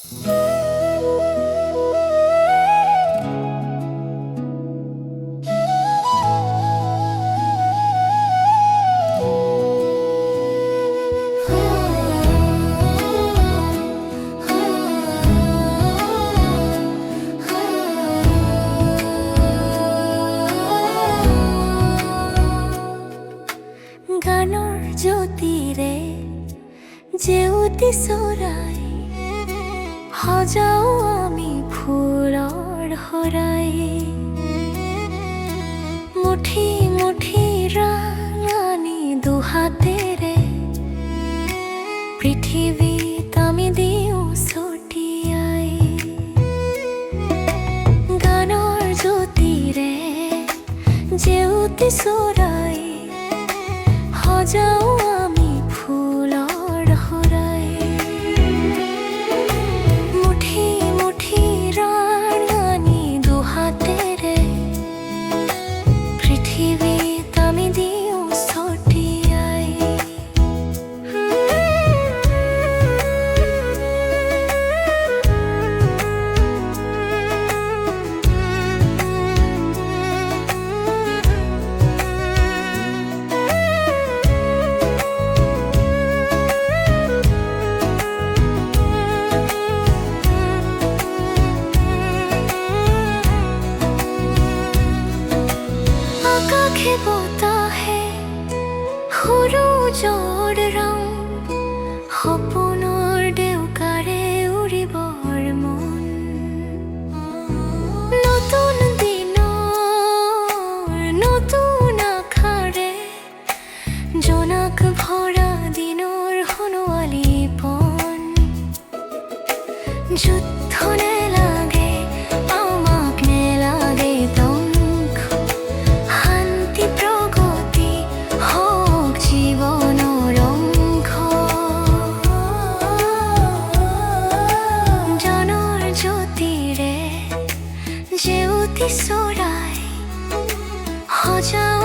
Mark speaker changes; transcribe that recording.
Speaker 1: গানৰ জ্যোতিৰে জেউতি চৰাই সজাও আমি ফুলৰ শৰাই। মুঠি মুঠি ৰাঙানী দুহাতেৰে পৃথিৱীত আমি দিওঁ ছটিয়াই। গানৰ জ্যোতিৰে জেউতি চৰাই সজাও আমি ফুলৰ শৰাই। মুঠি মুঠি ৰাঙানী দুহাতেৰে পৃথিৱীত আমি দিওঁ ছটিয়াই। আকাশে বতাহে সূৰুযৰ ৰং সপোনৰ ডেউকাৰে উৰিবৰ মন। নতুন দিনৰ নতুন আশাৰে জোনাক ভৰা দিনৰ সোণোৱালীপন। যুদ্ধ নেলাগে আমাক নেলাগে ধ্বংস, শান্তি প্ৰগতি হওক জীৱনৰ অংশ। গানৰ জ্যোতিৰে জেউতি চৰাই সজাও